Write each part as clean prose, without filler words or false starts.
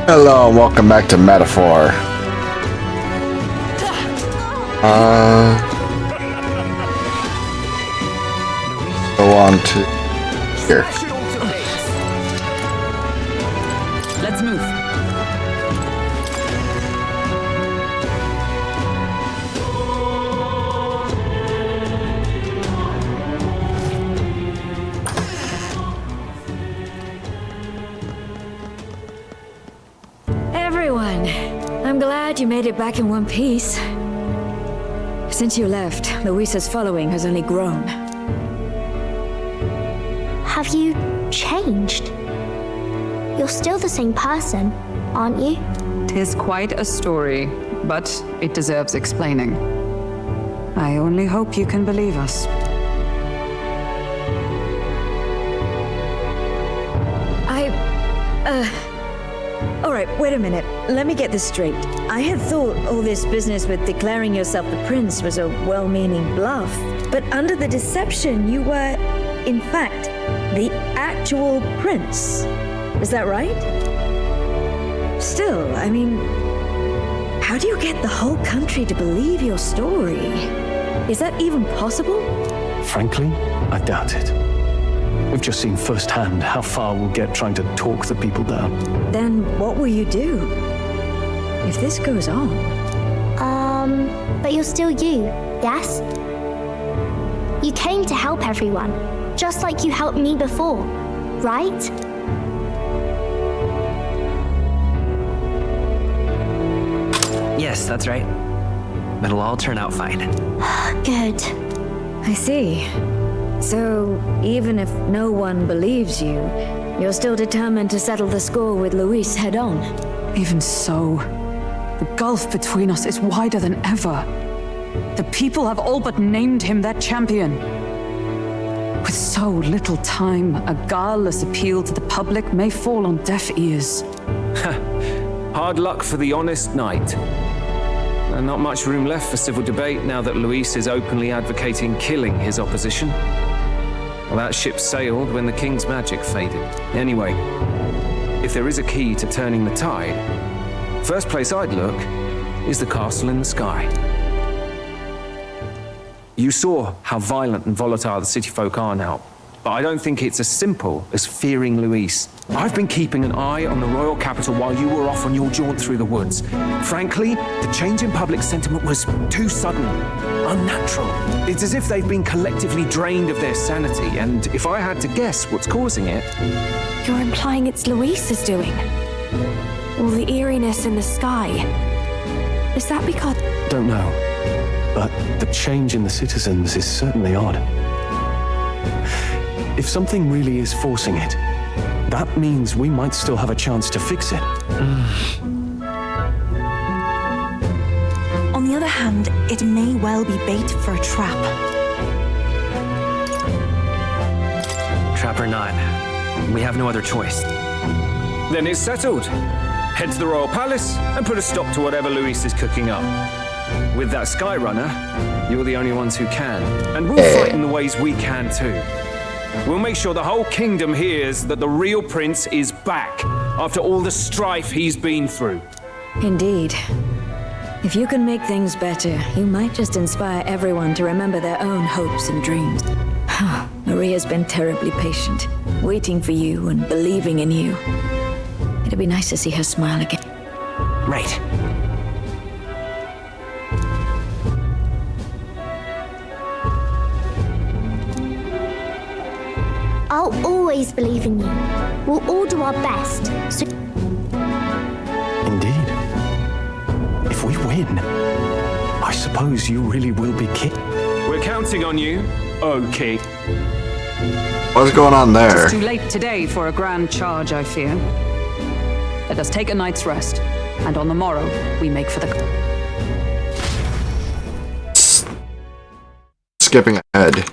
Hello and welcome back to Metaphor. Go on to here. Let's move. Everyone, I'm glad you made it back in one piece. Since you left, Luisa's following has only grown. Have you changed? You're still the same person, aren't you? 'Tis quite a story, but it deserves explaining. I only hope you can believe us. Alright, wait a minute. Let me get this straight. I had thought all this business with declaring yourself the prince was a well-meaning bluff, but under the deception, you were, in fact, the actual prince. Is that right? Still, I mean, how do you get the whole country to believe your story? Is that even possible? Frankly, I doubt it. We've just seen firsthand how far we'll get trying to talk the people down. Then what will you do if this goes on? But you're still you, yes? You came to help everyone, just like you helped me before, right? Yes, that's right. It'll all turn out fine. Good. I see. So, even if no one believes you, you're still determined to settle the score with Luis head on. Even so, the gulf between us is wider than ever. The people have all but named him their champion. With so little time, a guileless appeal to the public may fall on deaf ears. Hard luck for the honest knight. And not much room left for civil debate now that Luis is openly advocating killing his opposition. Well, that ship sailed when the king's magic faded. Anyway, if there is a key to turning the tide, first place I'd look is the castle in the sky. You saw how violent and volatile the city folk are now, but I don't think it's as simple as fearing Luis. I've been keeping an eye on the royal capital while you were off on your jaunt through the woods. Frankly, the change in public sentiment was too sudden, unnatural. It's as if they've been collectively drained of their sanity, and if I had to guess what's causing it... You're implying it's Luis's doing? All the eeriness in the sky. Is that because... Don't know, but the change in the citizens is certainly odd. If something really is forcing it, that means we might still have a chance to fix it. On the other hand, it may well be bait for a trap. Trap or not, we have no other choice. Then it's settled. Head to the royal palace and put a stop to whatever Luis is cooking up. With that Skyrunner, you're the only ones who can. And we'll fight in the ways we can too. We'll make sure the whole kingdom hears that the real prince is back after all the strife he's been through. Indeed. If you can make things better, you might just inspire everyone to remember their own hopes and dreams. Maria's been terribly patient, waiting for you and believing in you. It'd be nice to see her smile again. Right. I'll always believe in you. We'll all do our best, so... Indeed. If we win, I suppose you really will be king. We're counting on you, okay. What's going on there? It's too late today for a grand charge, I fear. Let us take a night's rest, and on the morrow, we make for the... Skipping ahead.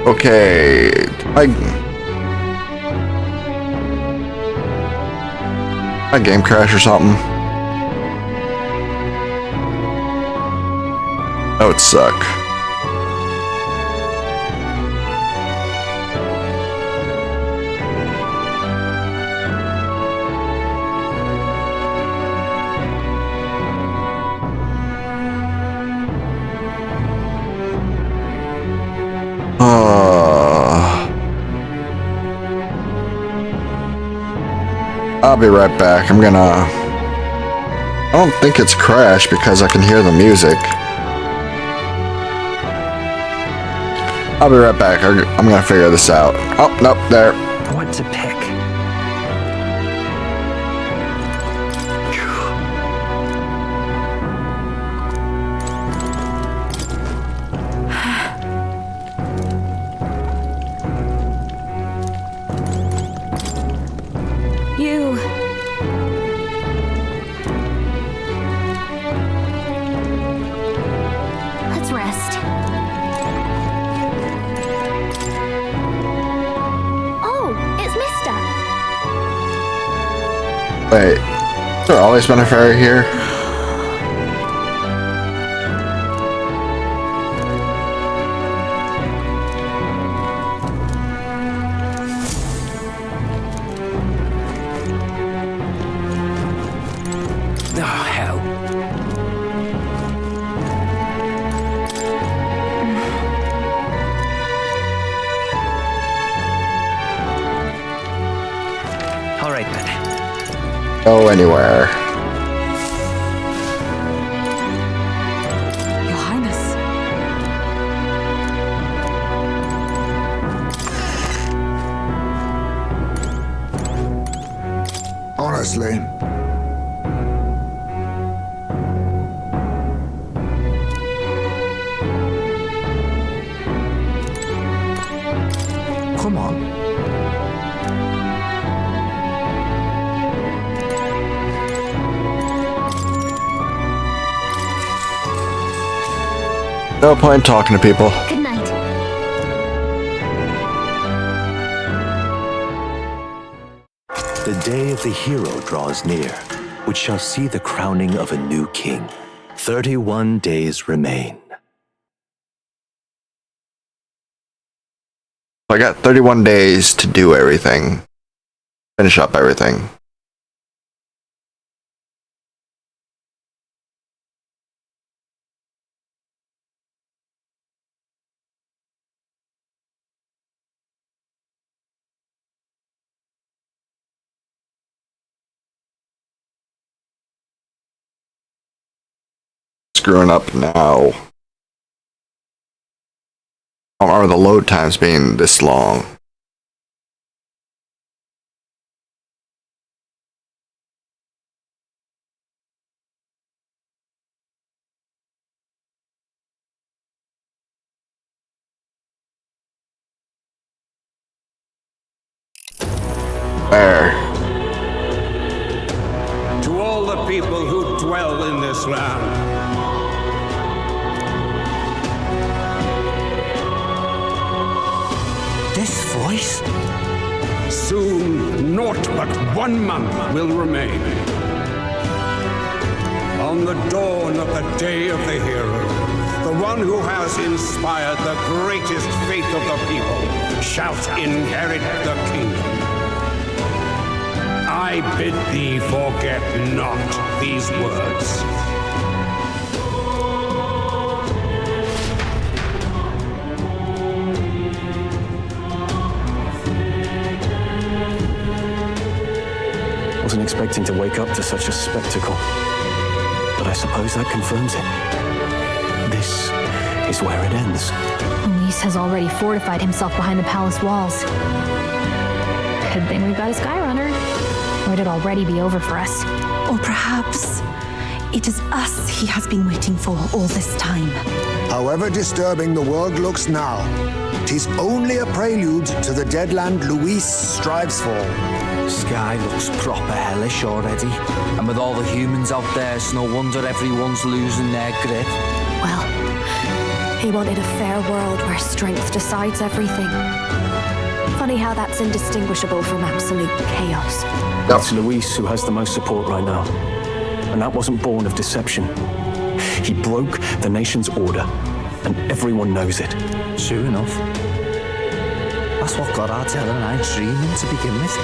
Okay. A game crash or something. That would suck. I'll be right back. I don't think it's crashed because I can hear the music. I'll be right back. I'm gonna figure this out. Oh, nope, there. What to pick? Let's rest. Oh, it's Mister. Wait, has there always been a fairy here? Oh, hell. All right, then. Go anywhere. Your Highness. Honestly, Come on. No point talking to people. Good night. The day of the hero draws near, which shall see the crowning of a new king. 31 days remain. I got 31 days to do everything. Finish up everything. Screwing up now. I don't remember the load times being this long. There. To all the people who dwell in this land, This voice? soon naught but 1 month will remain. On the dawn of the day of the hero, the one who has inspired the greatest faith of the people shalt inherit the kingdom. I bid thee forget not these words. Wasn't expecting to wake up to such a spectacle, but I suppose that confirms it. This is where it ends. Luis has already fortified himself behind the palace walls. Good thing we've got a Skyrunner, or it'd already be over for us. Or perhaps it is us he has been waiting for all this time. however disturbing the world looks now, 'tis only a prelude to the deadland Luis strives for. Sky looks proper hellish already. And with all the humans out there, it's no wonder everyone's losing their grip. Well, he wanted a fair world where strength decides everything. Funny how that's indistinguishable from absolute chaos. It's Luis who has the most support right now. And that wasn't born of deception. He broke the nation's order, and everyone knows it. True enough. That's what got our telling and I dreaming to begin with.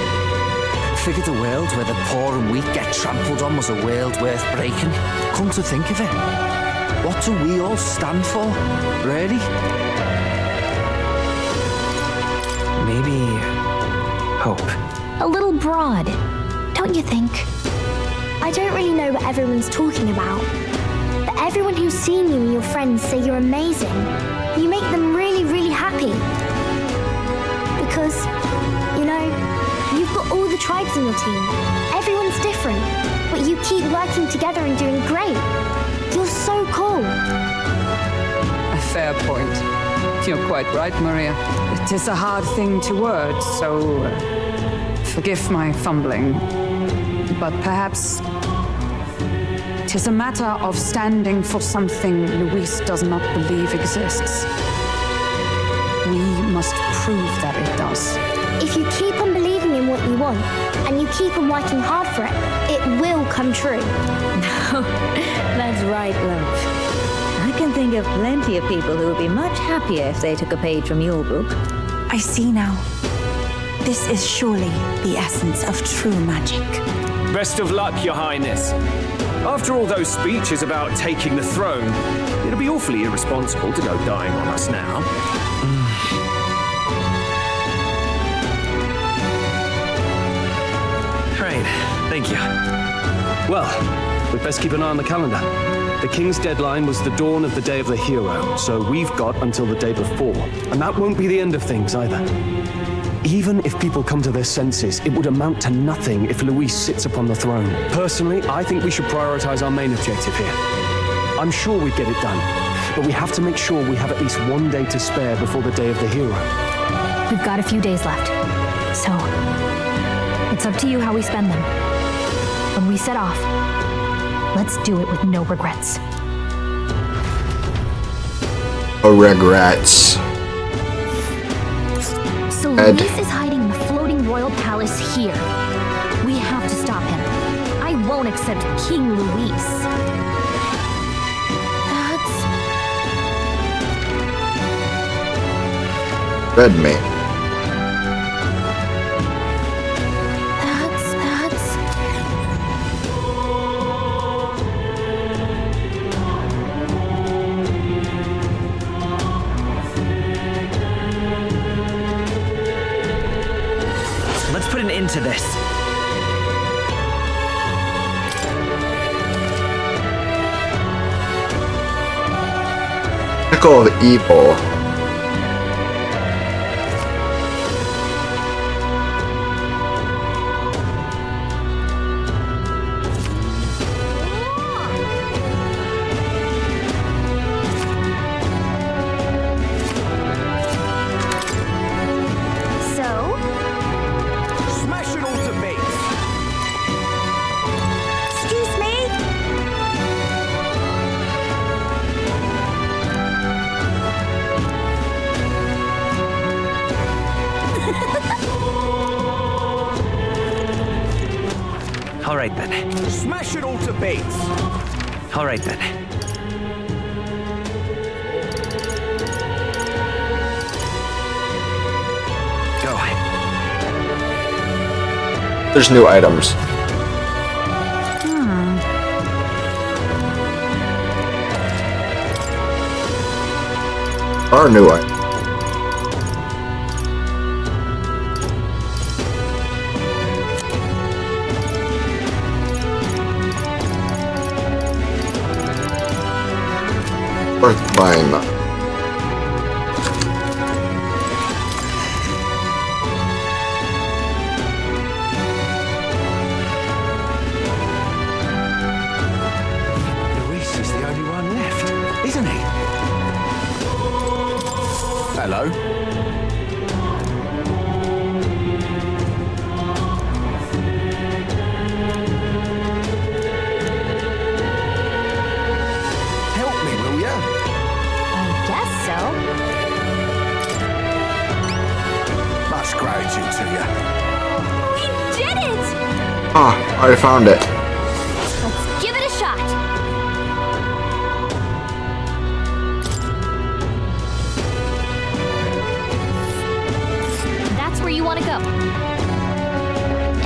Figured a world where the poor and weak get trampled on was a world worth breaking. Come to think of it, what do we all stand for, really? Maybe hope. A little broad, don't you think? I don't really know what everyone's talking about, but everyone who's seen you and your friends say you're amazing. You make them really, really happy. Because, you know, you've got all the tribes in your team. Everyone's different, but you keep working together and doing great. You're so cool. A fair point. You're quite right, Maria. It is a hard thing to word, so forgive my fumbling. But perhaps it is a matter of standing for something Luis does not believe exists. We must prove that it does. If you keep on believing in what you want, and you keep on working hard for it, it will come true. That's right, love. I can think of plenty of people who would be much happier if they took a page from your book. I see now. This is surely the essence of true magic. Best of luck, Your Highness. After all those speeches about taking the throne, it'll be awfully irresponsible to go dying on us now. Right, thank you. Well, we'd best keep an eye on the calendar. The king's deadline was the dawn of the day of the hero, so we've got until the day before. And that won't be the end of things either. Even if people come to their senses, it would amount to nothing if Luis sits upon the throne. Personally, I think we should prioritize our main objective here. I'm sure we'd get it done, but we have to make sure we have at least one day to spare before the day of the hero. We've got a few days left, so it's up to you how we spend them. When we set off, let's do it with no regrets. No regrets. So Luis is hiding in the floating royal palace here. We have to stop him. I won't accept King Luis. Red me. Let's put an end to this. Pickle of evil. All right then. Smash it all to bits. All right then. Go. There's new items. Are new items. Worth buying them. Luis is the only one left, isn't he? Hello. Help me, will ya? Ah, I already found it. Let's give it a shot. That's where you want to go.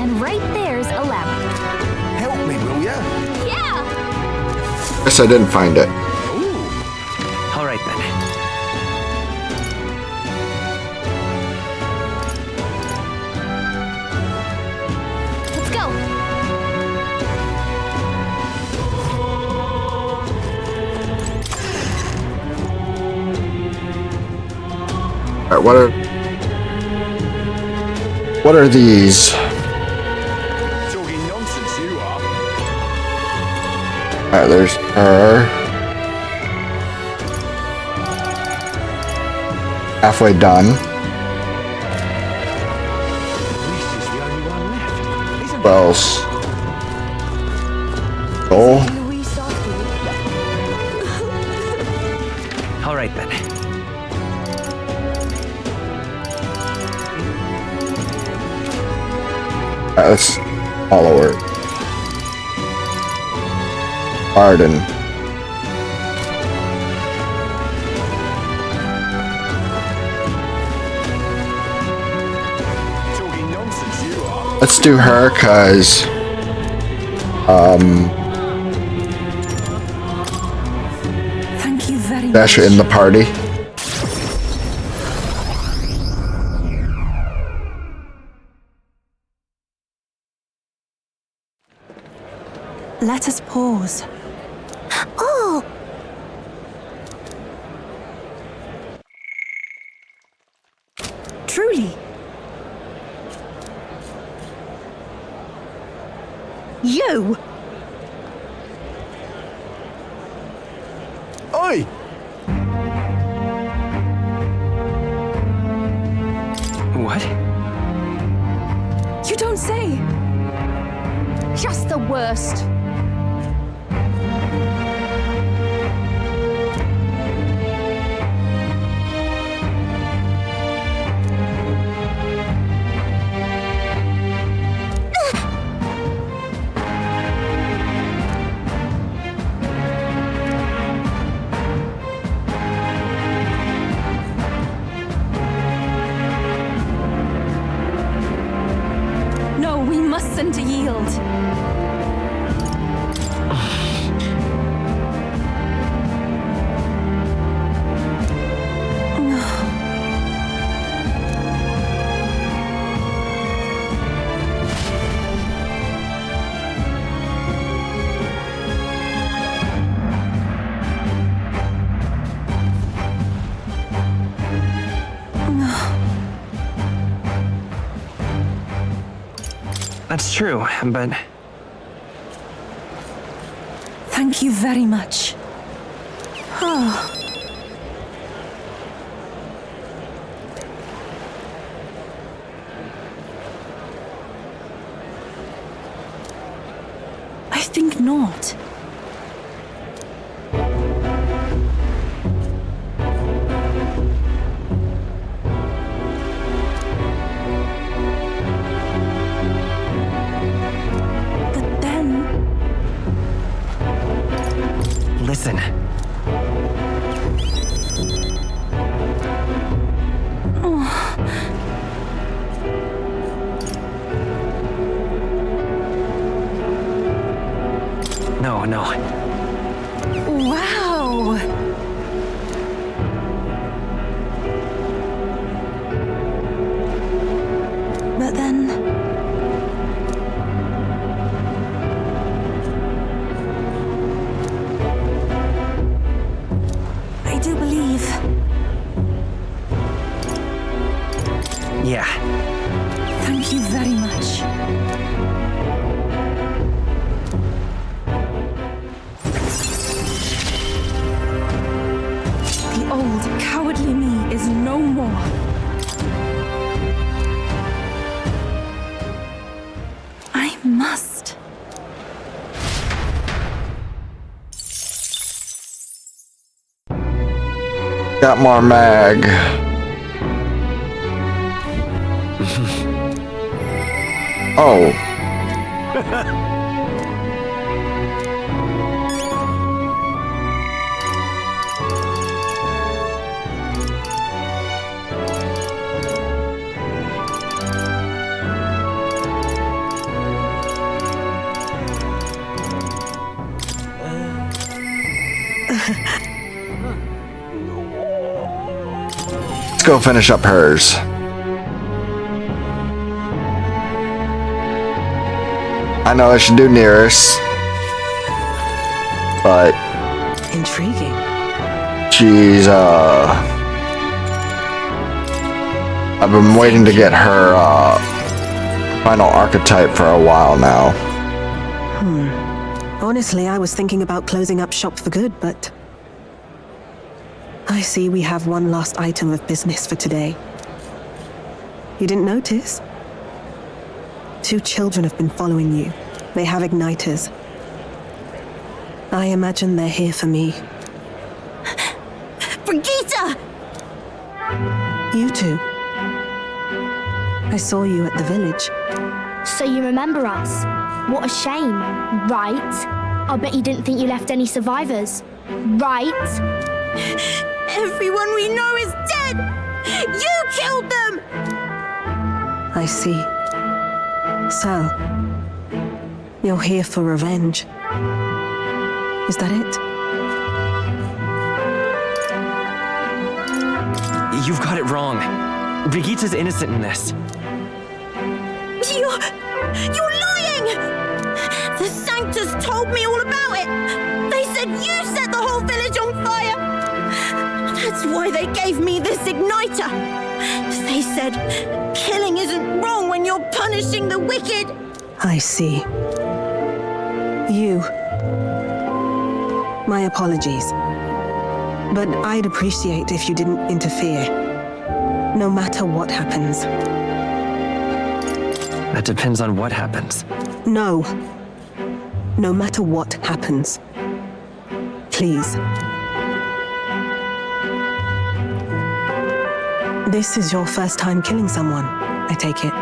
And right there's a ladder. Help me, will ya? Yeah! Guess I didn't find it. All right then. Let's go. Alright, what are these? Talking nonsense, you are. Alright, there's her. Halfway done. Luis is the only one left, isn't What else? Joel? All right then. Alright, let's follow her. Arden. Talking nonsense, you are. Let's do her, cause Thank you very Dash much. in the party. Let us pause. Oh! Truly. You! Oi! What? You don't say! Just the worst. No, we mustn't yield. That's true, but Thank you very much. Oh. I think not. But then, listen. No, no. wow! But then, I do believe. Yeah. Thank you very much. The old, cowardly me is no more. I must. Got more mag. Oh, Let's go finish up hers. I know I should do nearest, but intriguing. She's I've been waiting to get her final archetype for a while now. Honestly, I was thinking about closing up shop for good, but I see we have one last item of business for today. You didn't notice? 2 children have been following you. They have igniters. I imagine they're here for me. Brigitte! You two. I saw you at the village. So you remember us? What a shame, right? I bet you didn't think you left any survivors, right? Everyone we know is dead! You killed them! I see. So, you're here for revenge. Is that it? You've got it wrong. Brigitte's innocent in this. You're lying! The Sanctus told me all about it! They said you set the whole village on fire! That's why they gave me this igniter! They said, killing isn't wrong when you're punishing the wicked! I see. You. My apologies. But I'd appreciate if you didn't interfere. No matter what happens. That depends on what happens. No. No matter what happens. Please. This is your first time killing someone, I take it.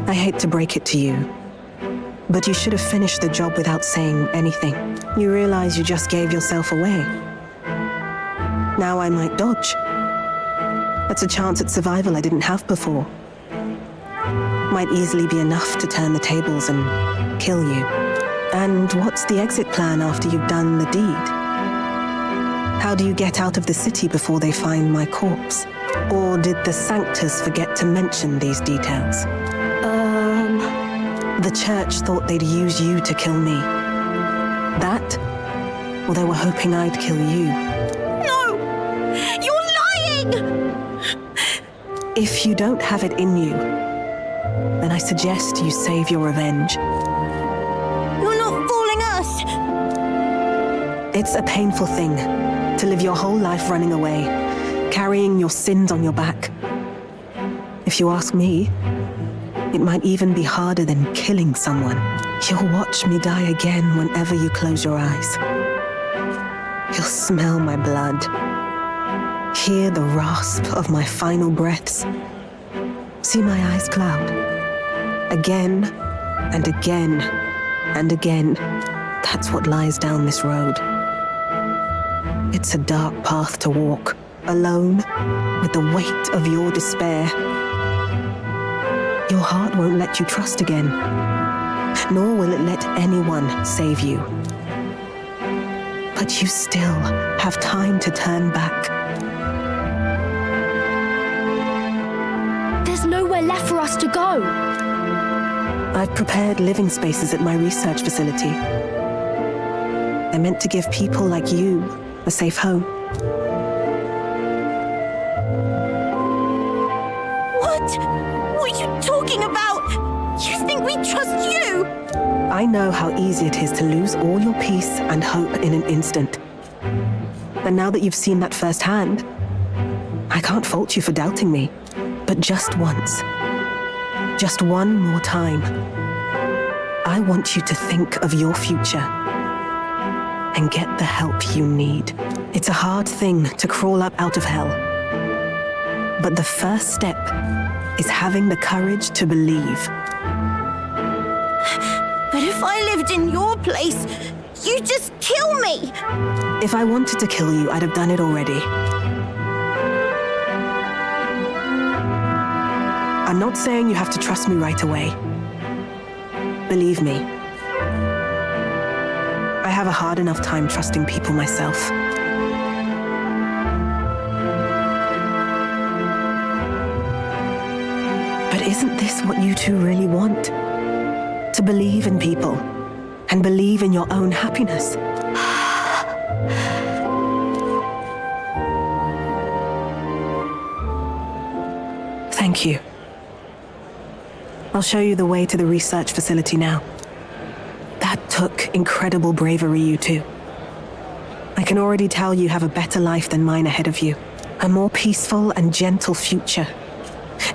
I hate to break it to you, but you should have finished the job without saying anything. You realize you just gave yourself away. Now I might dodge. That's a chance at survival I didn't have before. Might easily be enough to turn the tables and kill you. And what's the exit plan after you've done the deed? How do you get out of the city before they find my corpse? Or did the Sanctus forget to mention these details? The church thought they'd use you to kill me. That? Or they were hoping I'd kill you? No! You're lying! If you don't have it in you, then I suggest you save your revenge. You're not fooling us! It's a painful thing to live your whole life running away, carrying your sins on your back. If you ask me, it might even be harder than killing someone. You'll watch me die again whenever you close your eyes. You'll smell my blood, hear the rasp of my final breaths, see my eyes cloud. Again and again and again. That's what lies down this road. It's a dark path to walk, alone, with the weight of your despair. Your heart won't let you trust again, nor will it let anyone save you. But you still have time to turn back. There's nowhere left for us to go. I've prepared living spaces at my research facility. They're meant to give people like you a safe home. What are you talking about? You think we trust you? I know how easy it is to lose all your peace and hope in an instant. And now that you've seen that firsthand, I can't fault you for doubting me. But just once, just one more time, I want you to think of your future and get the help you need. It's a hard thing to crawl up out of hell. But the first step is having the courage to believe. If I lived in your place, you'd just kill me! If I wanted to kill you, I'd have done it already. I'm not saying you have to trust me right away. Believe me, I have a hard enough time trusting people myself. But isn't this what you two really want? To believe in people, and believe in your own happiness. Thank you. I'll show you the way to the research facility now. That took incredible bravery, you two. I can already tell you have a better life than mine ahead of you. A more peaceful and gentle future,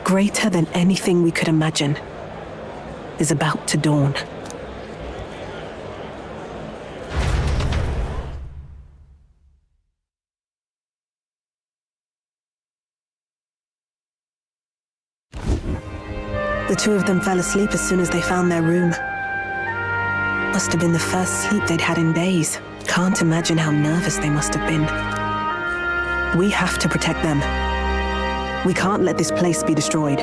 greater than anything we could imagine, is about to dawn. The two of them fell asleep as soon as they found their room. Must have been the first sleep they'd had in days. Can't imagine how nervous they must have been. We have to protect them. We can't let this place be destroyed.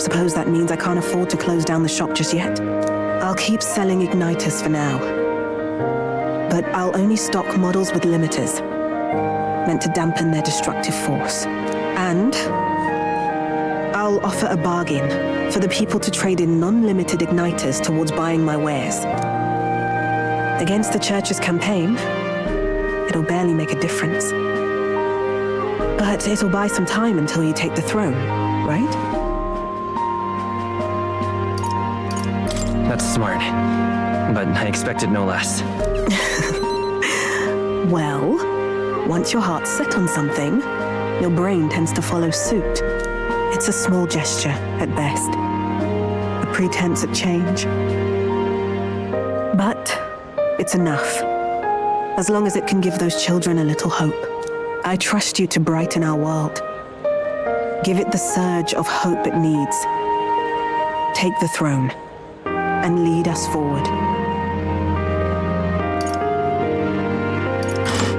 Suppose that means I can't afford to close down the shop just yet. I'll keep selling igniters for now. But I'll only stock models with limiters, meant to dampen their destructive force. And I'll offer a bargain for the people to trade in non-limited igniters towards buying my wares. Against the church's campaign, it'll barely make a difference. But it'll buy some time until you take the throne, right? That's smart. But I expected no less. Well, once your heart's set on something, your brain tends to follow suit. It's a small gesture, at best. A pretense at change. But it's enough. As long as it can give those children a little hope. I trust you to brighten our world. Give it the surge of hope it needs. Take the throne and lead us forward.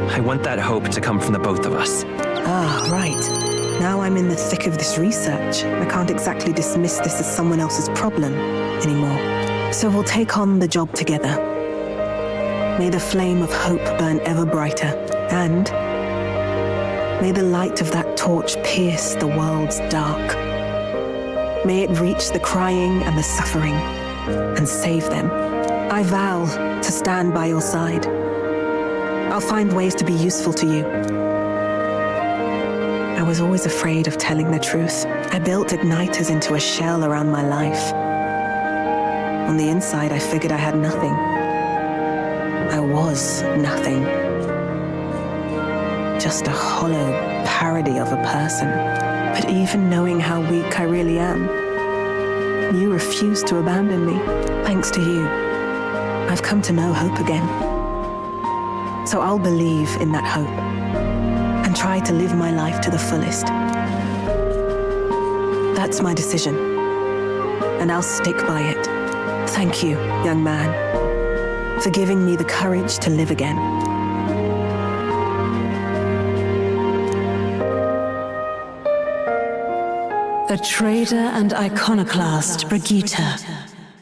I want that hope to come from the both of us. Ah, right. Now I'm in the thick of this research. I can't exactly dismiss this as someone else's problem anymore. So we'll take on the job together. May the flame of hope burn ever brighter, and may the light of that torch pierce the world's dark. May it reach the crying and the suffering, and save them. I vow to stand by your side. I'll find ways to be useful to you. I was always afraid of telling the truth. I built igniters into a shell around my life. On the inside, I figured I had nothing. I was nothing. Just a hollow parody of a person. But even knowing how weak I really am, you refused to abandon me. Thanks to you, I've come to know hope again. So I'll believe in that hope and try to live my life to the fullest. That's my decision, and I'll stick by it. Thank you, young man, for giving me the courage to live again. The trader and iconoclast Brigitte,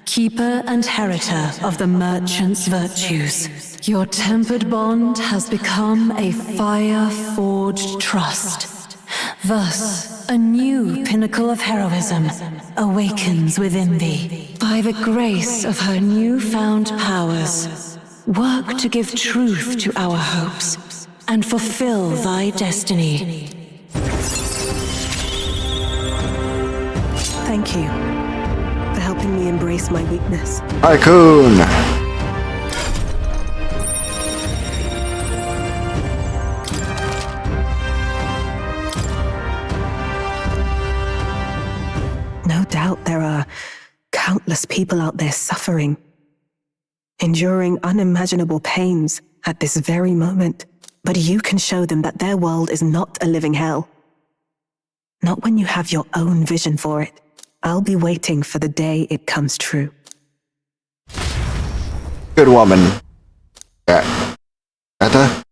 keeper and heritor of the merchant's virtues. Your tempered bond has become a fire-forged trust. Thus, a new pinnacle of heroism awakens within thee. By the grace of her newfound powers, work to give truth to our hopes and fulfill thy destiny. Thank you for helping me embrace my weakness. Icon! No doubt there are countless people out there suffering, enduring unimaginable pains at this very moment. But you can show them that their world is not a living hell. Not when you have your own vision for it. I'll be waiting for the day it comes true. Good woman. Yeah. Etta?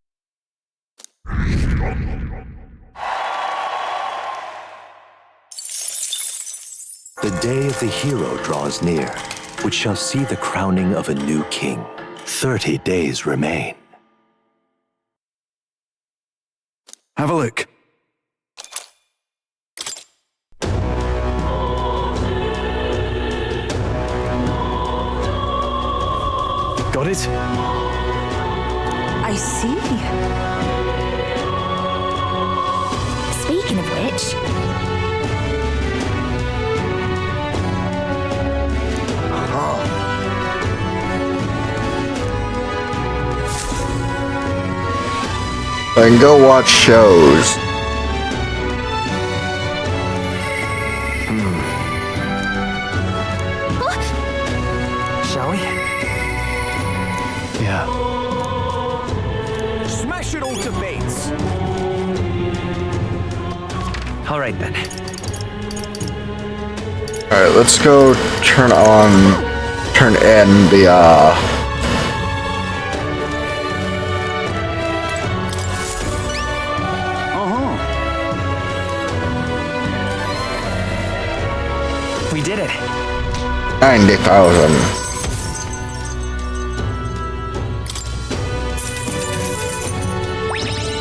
The day of the hero draws near, which shall see the crowning of a new king. 30 days remain. Have a look. Got it? I see. Speaking of which, And go watch shows. Shall we? Yeah. Smash it all to bits! All right, then. Alright, let's go turn in the, We did it. 90,000.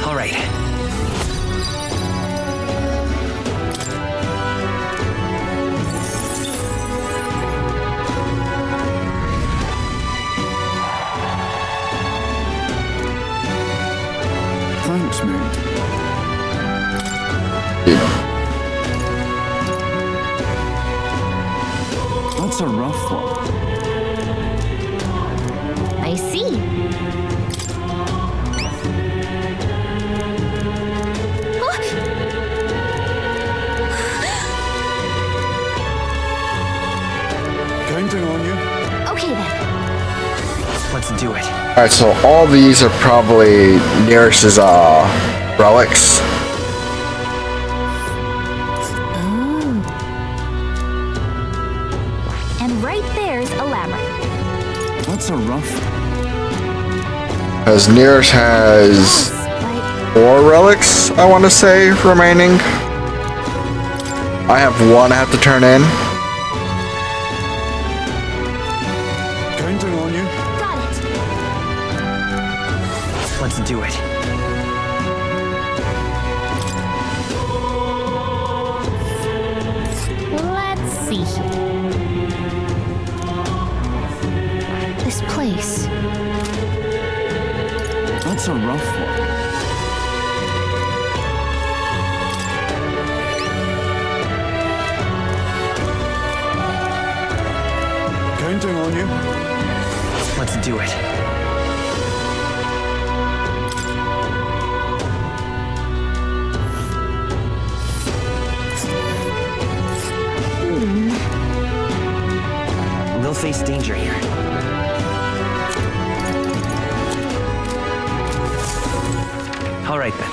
All right. Thanks, mate. That's a rough one. I see. Counting on you. Okay then. Let's do it. Alright, so all these are probably Nearest's relics. And right there's a labyrinth. That's a rough one. Because Nearest has 4 relics, I want to say, remaining. I have 1 I have to turn in. Counting on you. Got it. Let's do it. Let's see here. This place. That's a rough one. Counting on you. Let's do it. We'll face danger here. All right, then.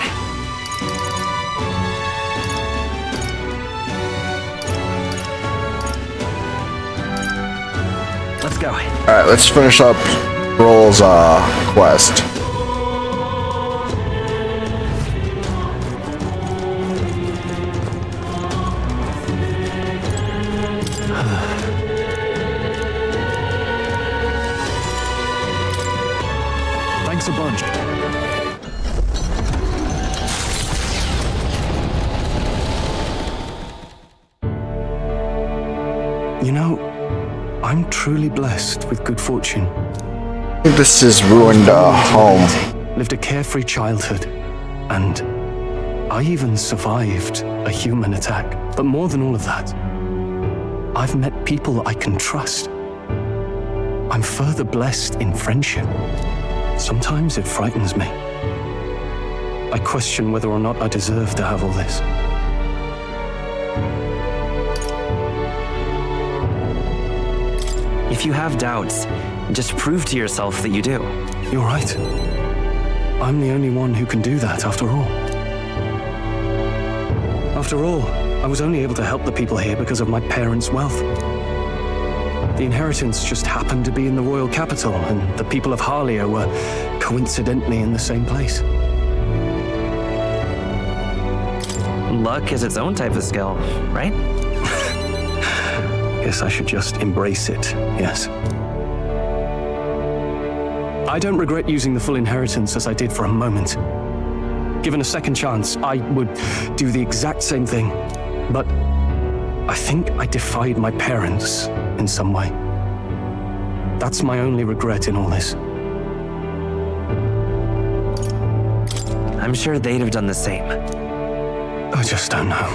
Let's go. Alright, let's finish up Roll's quest. Thanks a bunch. You know, I'm truly blessed with good fortune. I think this has ruined home. Lived a carefree childhood, and I even survived a human attack. But more than all of that, I've met people I can trust. I'm further blessed in friendship. Sometimes it frightens me. I question whether or not I deserve to have all this. If you have doubts, just prove to yourself that you do. You're right. I'm the only one who can do that, after all. After all, I was only able to help the people here because of my parents' wealth. The inheritance just happened to be in the royal capital, and the people of Harlia were coincidentally in the same place. Luck is its own type of skill, right? Guess I should just embrace it, yes. I don't regret using the full inheritance as I did for a moment. Given a second chance, I would do the exact same thing. But I think I defied my parents in some way. That's my only regret in all this. I'm sure they'd have done the same. I just don't know.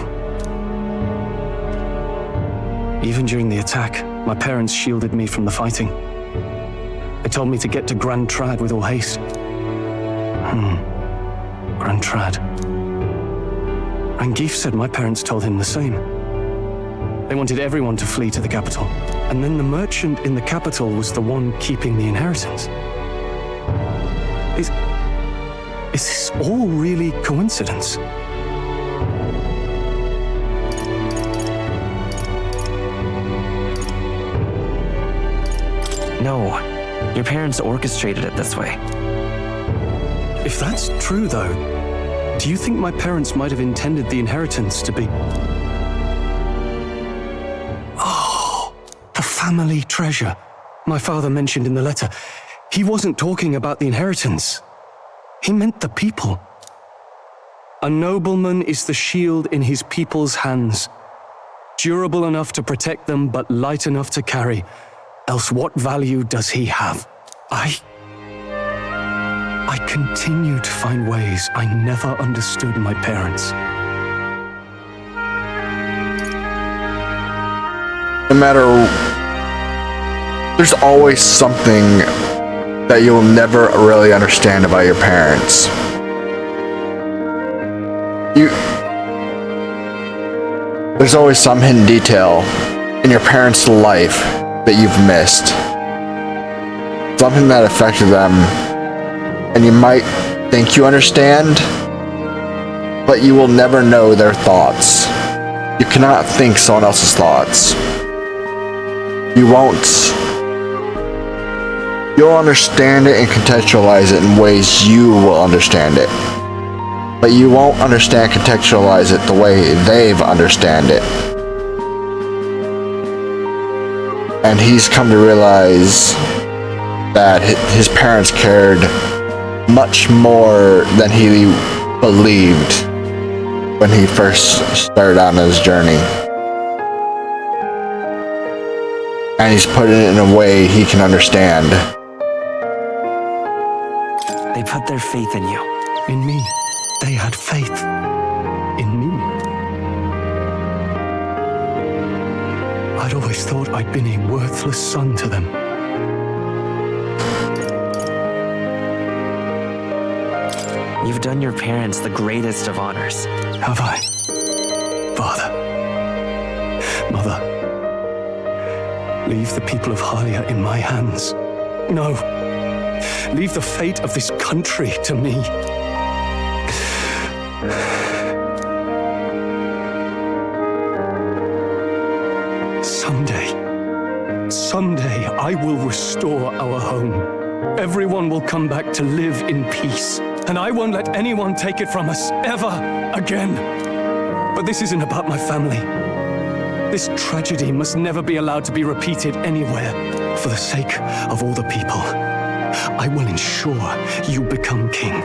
Even during the attack, my parents shielded me from the fighting. They told me to get to Grand Trad with all haste. Grand Trad. Rangeef said my parents told him the same. They wanted everyone to flee to the capital, and then the merchant in the capital was the one keeping the inheritance. Is this all really coincidence? No, your parents orchestrated it this way. If that's true, though, do you think my parents might have intended the inheritance to be... Oh, the family treasure my father mentioned in the letter. He wasn't talking about the inheritance. He meant the people. A nobleman is the shield in his people's hands, durable enough to protect them, but light enough to carry. Else what value does he have? I continue to find ways I never understood my parents. No matter... There's always something that you'll never really understand about your parents. There's always some hidden detail in your parents' life that you've missed. Something that affected them, and you might think you understand, but you will never know their thoughts. You cannot think someone else's thoughts. You won't. You'll understand it and contextualize it in ways you will understand it. But you won't understand and contextualize it the way they've understand it. And he's come to realize that his parents cared much more than he believed when he first started on his journey. And he's put it in a way he can understand. They put their faith in you. In me. They had faith. In me. I'd always thought I'd been a worthless son to them. You've done your parents the greatest of honors. Have I? Father. Mother. Leave the people of Harlia in my hands. No. Leave the fate of this country to me. Someday I will restore our home. Everyone will come back to live in peace. And I won't let anyone take it from us, ever again. But this isn't about my family. This tragedy must never be allowed to be repeated anywhere. For the sake of all the people, I will ensure you become king.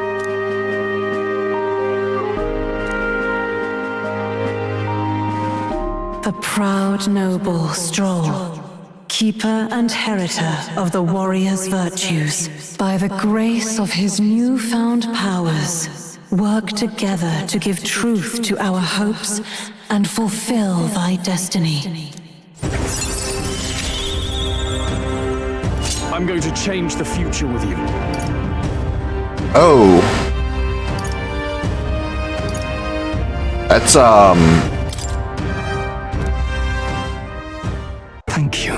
The proud noble Stroll, keeper and heritor of the warrior's virtues, by the grace of his newfound powers, work together to give truth to our hopes and fulfill thy destiny. I'm going to change the future with you. Oh. That's, Thank you,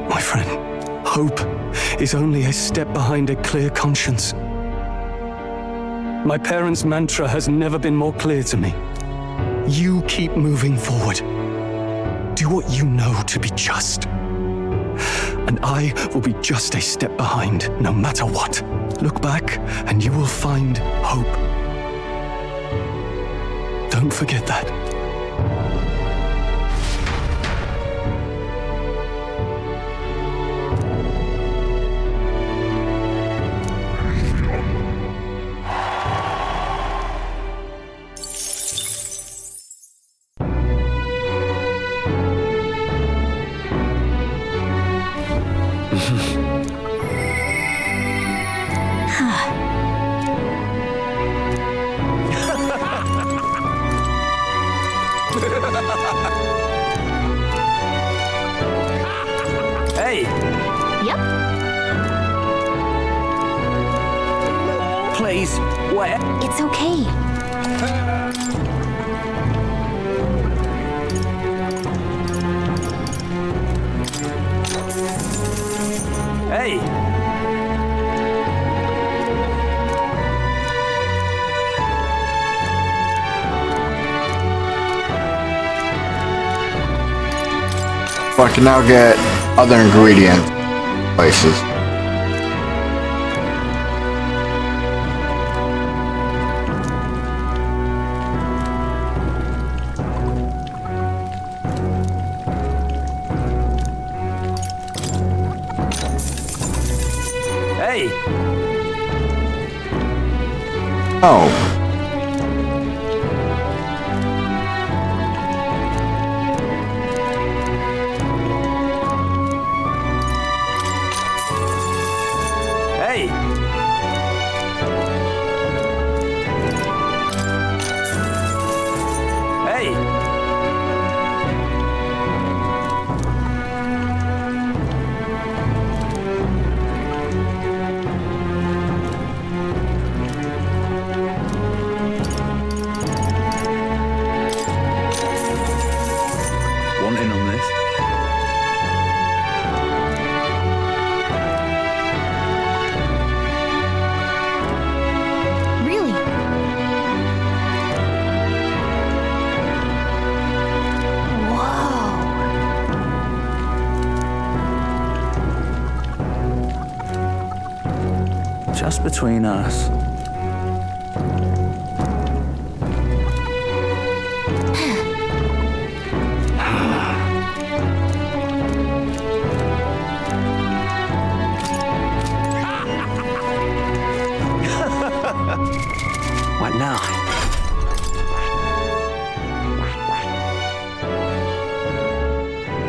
my friend. Hope is only a step behind a clear conscience. My parents' mantra has never been more clear to me. You keep moving forward. Do what you know to be just. And I will be just a step behind, no matter what. Look back, and you will find hope. Don't forget that. Hey! Yep. Please, where? It's okay. Hey! So I can now get other ingredient places. Hey! Oh. Hey! Hey! Want in on this? Really? Just between us. What now?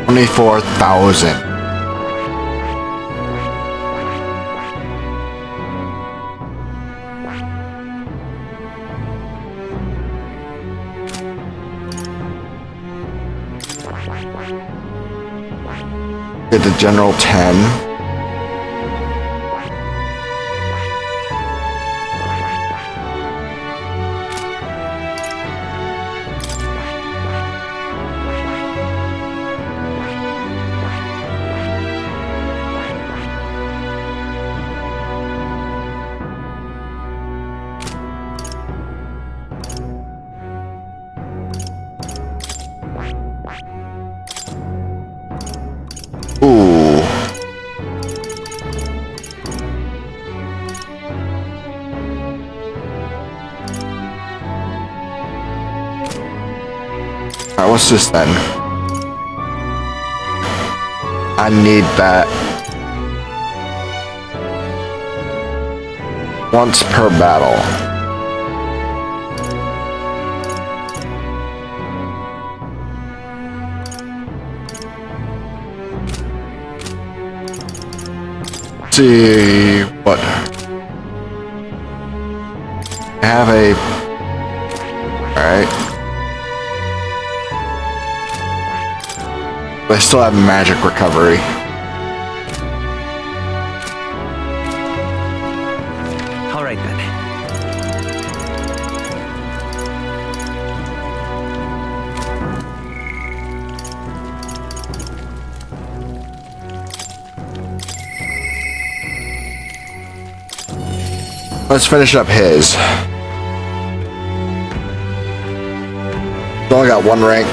$24,000. Get the general 10. Ooh. Alright, what's this then? I need that. Once per battle. See what I have a alright. But I still have magic recovery. All right then. Let's finish up his. Only got one rank.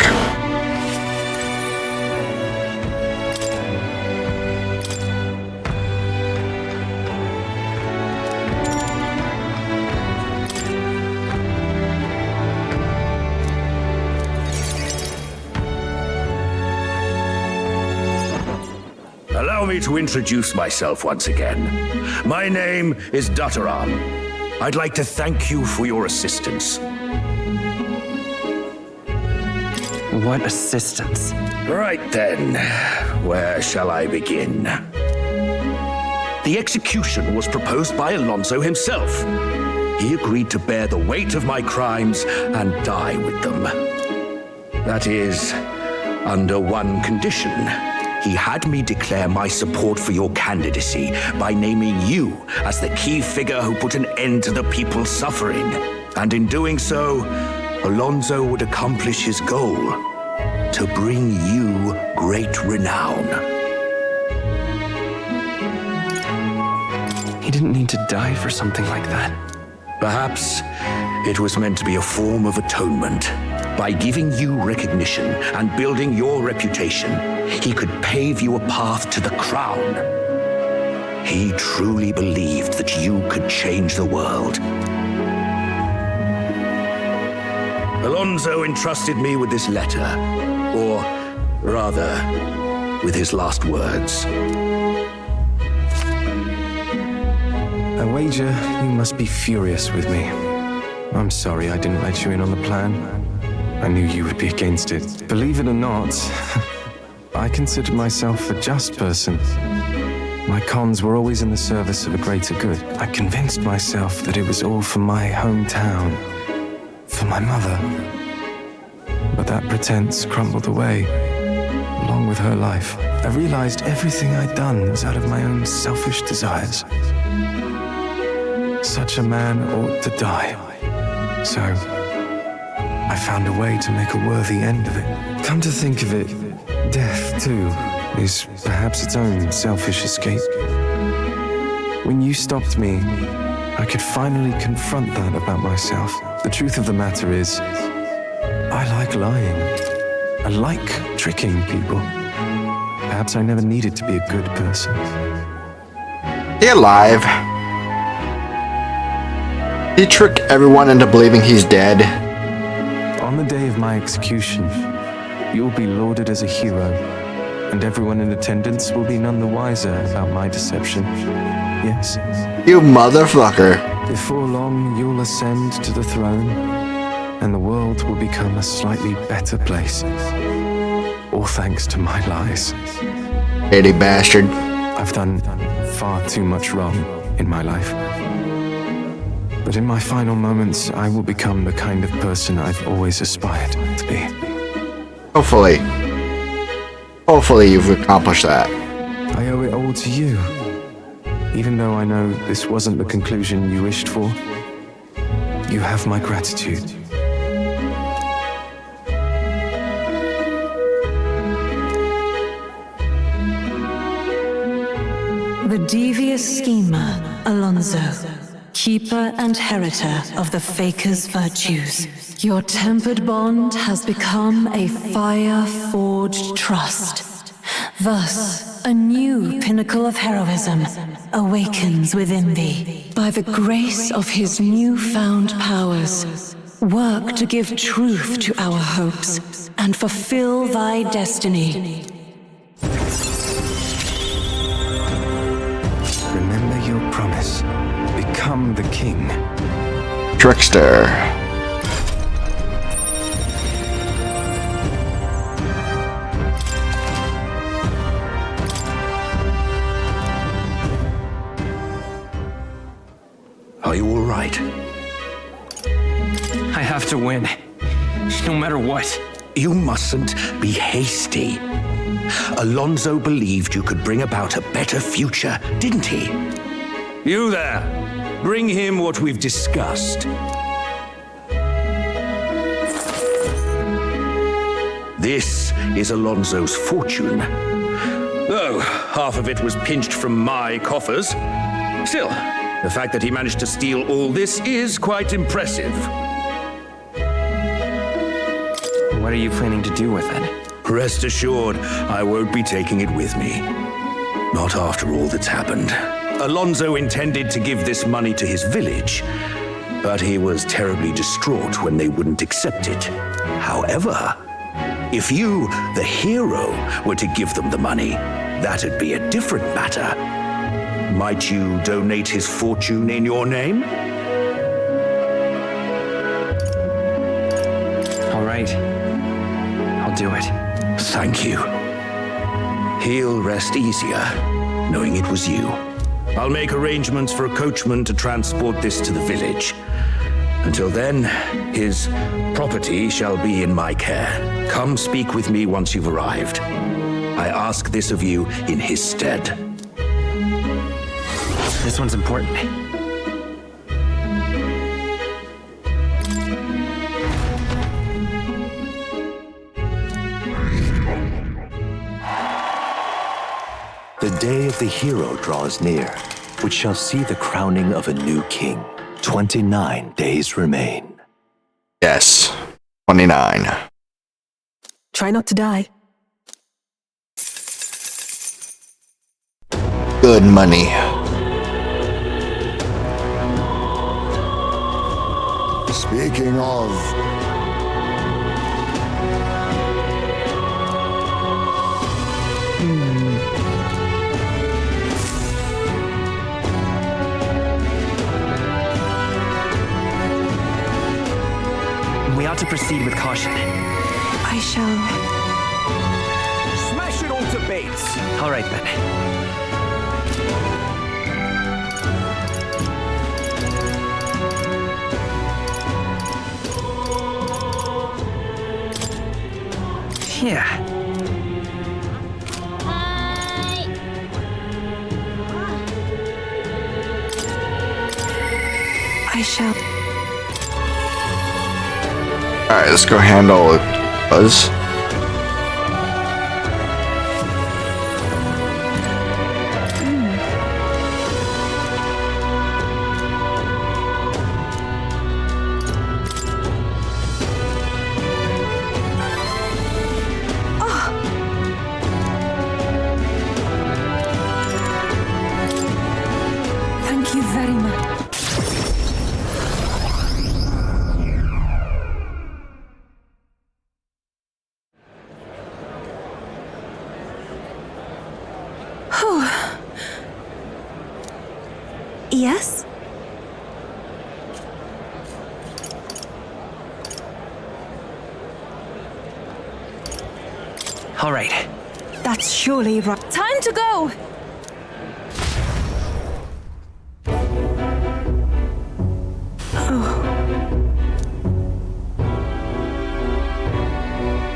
Allow me to introduce myself once again. My name is Dataram. I'd like to thank you for your assistance. What assistance? Right then, where shall I begin? The execution was proposed by Alonso himself. He agreed to bear the weight of my crimes and die with them. That is, under one condition. He had me declare my support for your candidacy by naming you as the key figure who put an end to the people's suffering. And in doing so, Alonso would accomplish his goal, to bring you great renown. He didn't need to die for something like that. Perhaps it was meant to be a form of atonement. By giving you recognition and building your reputation, he could pave you a path to the crown. He truly believed that you could change the world. Alonso entrusted me with this letter, or rather, with his last words. I wager you must be furious with me. I'm sorry I didn't let you in on the plan. I knew you would be against it. Believe it or not, I considered myself a just person. My cons were always in the service of a greater good. I convinced myself that it was all for my hometown, for my mother. But that pretense crumbled away, along with her life. I realized everything I'd done was out of my own selfish desires. Such a man ought to die. So, I found a way to make a worthy end of it. Come to think of it, death, too, is perhaps its own selfish escape. When you stopped me, I could finally confront that about myself. The truth of the matter is, I like lying. I like tricking people. Perhaps I never needed to be a good person. He alive. He tricked everyone into believing he's dead. On the day of my execution, you'll be lauded as a hero, and everyone in attendance will be none the wiser about my deception. Yes. You motherfucker. Before long, you'll ascend to the throne, and the world will become a slightly better place. All thanks to my lies. Shady bastard. I've done far too much wrong in my life. But in my final moments, I will become the kind of person I've always aspired to be. Hopefully. Hopefully you've accomplished that. I owe it all to you. Even though I know this wasn't the conclusion you wished for, you have my gratitude. The devious schemer, Alonso. Keeper and heritor of the Faker's virtues. Your tempered bond has become a fire-forged trust. Thus, a new pinnacle of heroism awakens within thee. By the grace of his newfound powers, work to give truth to our hopes and fulfill thy destiny. Remember your promise. Become the king. Trickster. Are you all right? I have to win, no matter what. You mustn't be hasty. Alonso believed you could bring about a better future, didn't he? You there, bring him what we've discussed. This is Alonso's fortune. Though half of it was pinched from my coffers. Still, the fact that he managed to steal all this is quite impressive. What are you planning to do with it? Rest assured, I won't be taking it with me. Not after all that's happened. Alonso intended to give this money to his village, but he was terribly distraught when they wouldn't accept it. However, if you, the hero, were to give them the money, that'd be a different matter. Might you donate his fortune in your name? All right. I'll do it. Thank you. He'll rest easier, knowing it was you. I'll make arrangements for a coachman to transport this to the village. Until then, his property shall be in my care. Come speak with me once you've arrived. I ask this of you in his stead. This one's important. The day of the hero draws near, which shall see the crowning of a new king. 29 days remain. Yes, 29. Try not to die. Good money. Speaking of... We ought to proceed with caution. I shall. Smash it all to bits! All right, then. Yeah. I shall. Alright, let's go handle Buzz. Thank you very much. Yes? All right. That's surely right. Time to go!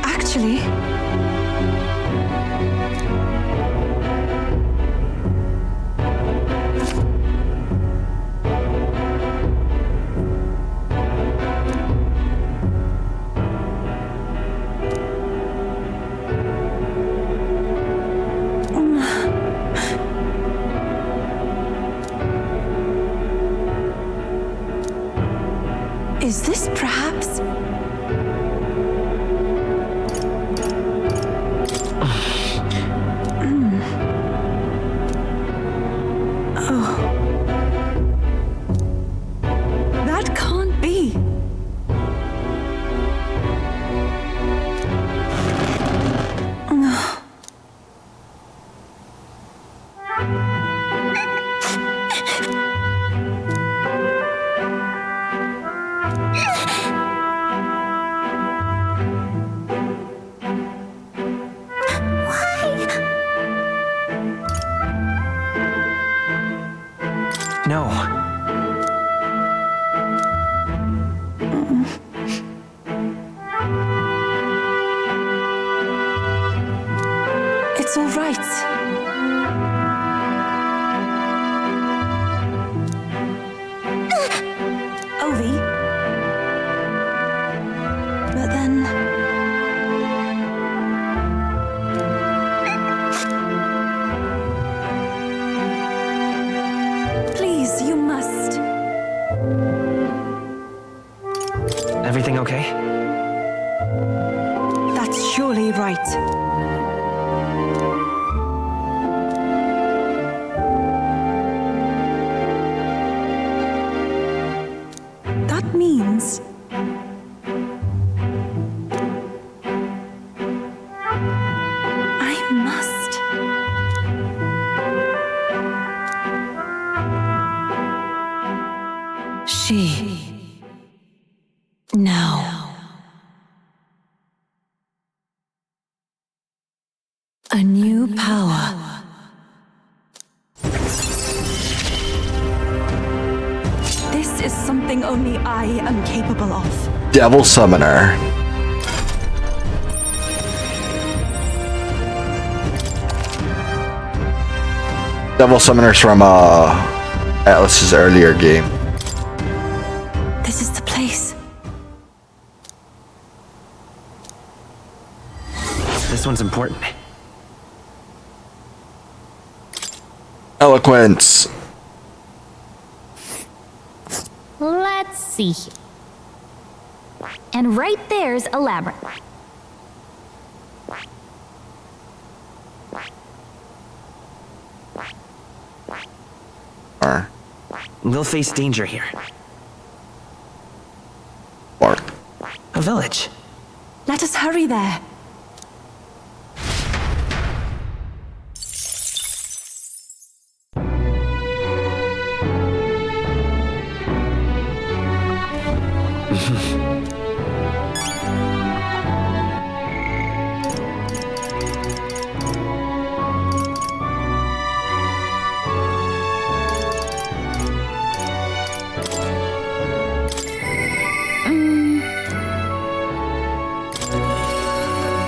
Actually, is this perhaps? That can't be. No. It's all right. Ovi. But then... Please, you must. Everything okay? She. Now. A new power. This is something only I am capable of. Devil Summoner. Devil Summoner's from Atlas's earlier game. This is the place. This one's important. Eloquence. Let's see here. And right there's a labyrinth. We'll face danger here. Bark. A village. Let us hurry there.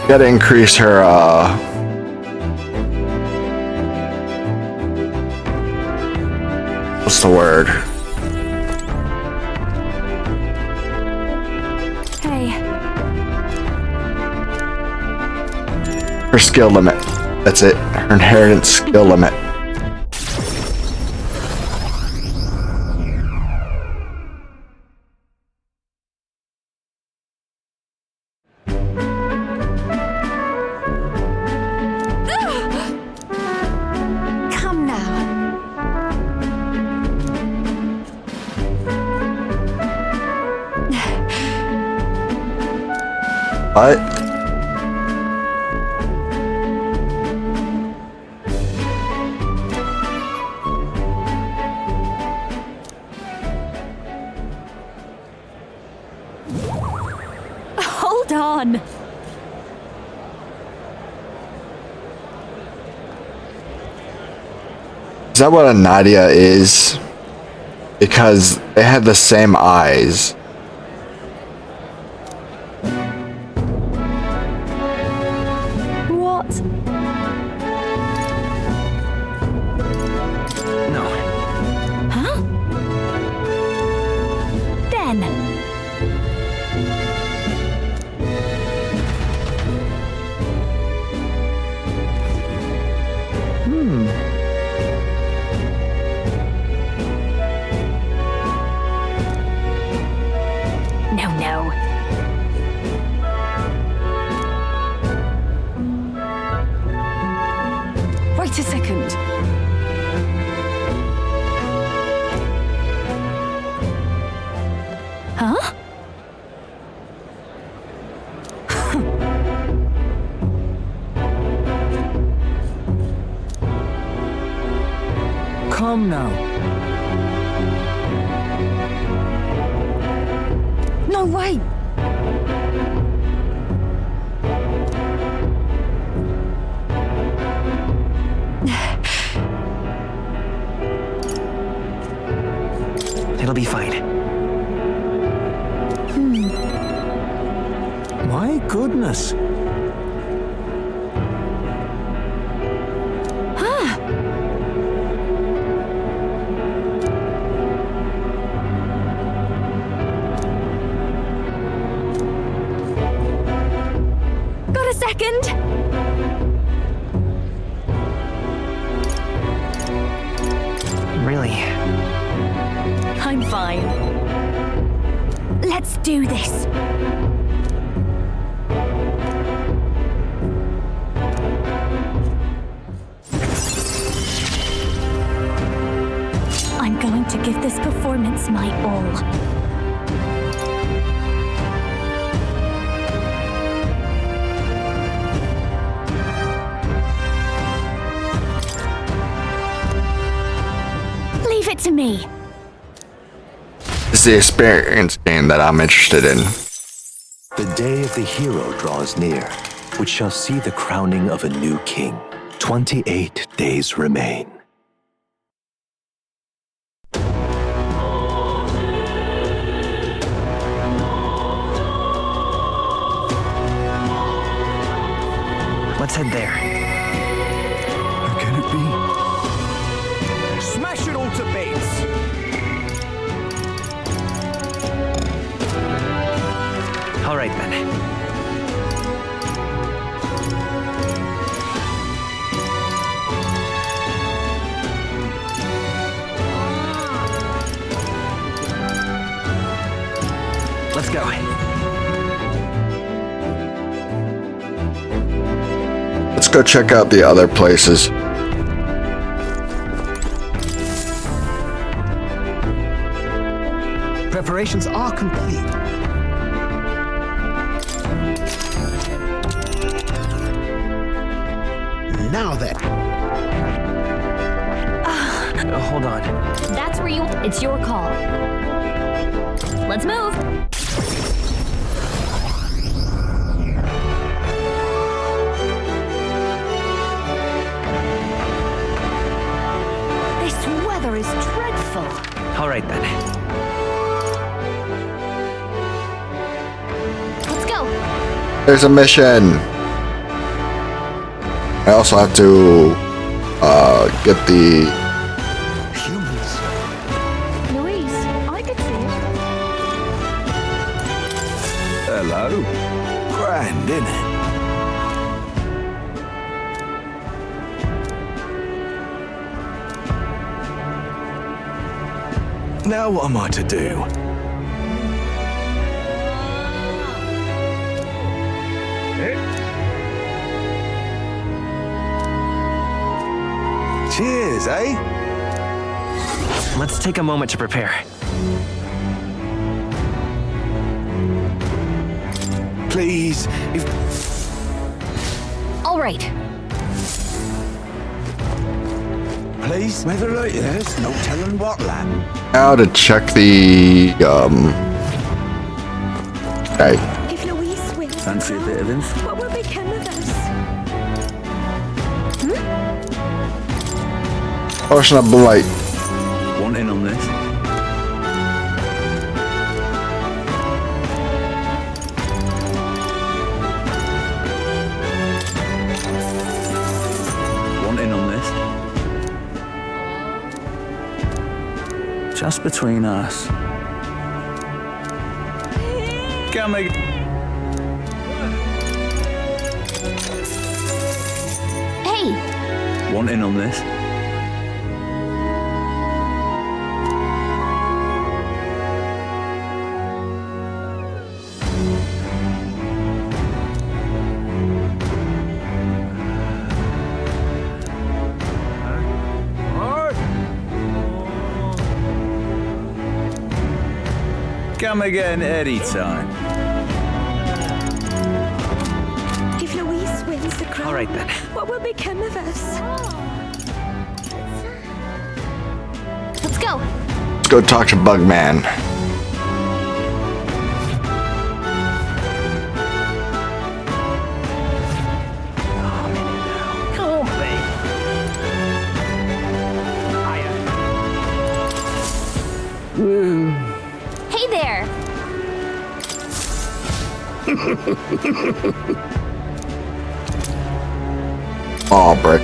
Gotta increase her, what's the word? Hey. Her skill limit. That's it. Her inheritance skill limit. Come now. What? Hold on. Is that what a Nadia is? Because they had the same eyes. What? No. Huh? Ben. No, no. Wait a second. Huh? Come now. No way! It'll be fine. My goodness. Got a second? Really? I'm fine. Let's do this. I'm going to give this performance my all. Leave it to me. This the experience game that I'm interested in. The day of the hero draws near, which shall see the crowning of a new king. 28 days remain. Let's head there. How can it be? Smash it all to bits! All right, then. Let's go. Let's go check out the other places. Preparations are complete. Now then. Hold on. That's where it's your call. Let's move. This weather is dreadful. All right, then. Let's go. There's a mission. I also have to get the Louise, I could see it. Hello. Grand, innit? Now what am I to do? Cheers, eh? Let's take a moment to prepare. Please, if... All right. Please, weather like this, no telling what, lad. now to check the okay. If Louise wins, Fancy a bit of info? what will become of us? Potion of Blight. One in on this. One in on this. Just between us. Come again. Hey! One in on this. Come again anytime. If Louise wins the crown, All right, then. what will become of us? Let's go. Let's go talk to Bugman. Hey there. Oh, brick.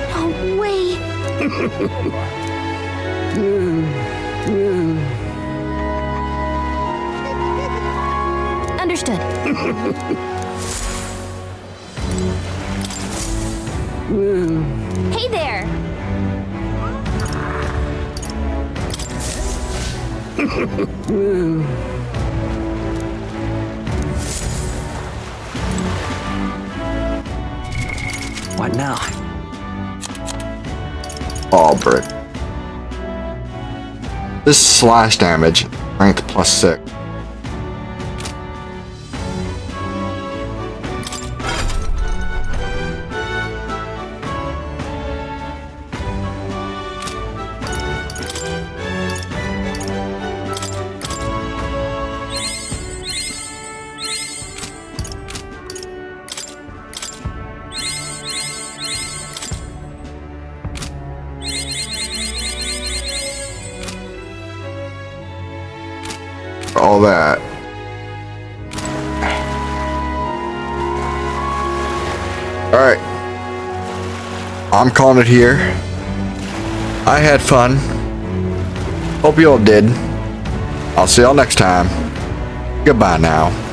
No way. Understood. Hey there. What now? Oh, brick. This slash damage, ranked +6. all that. Alright. I'm calling it here. I had fun. Hope you all did. I'll see y'all next time. Goodbye now.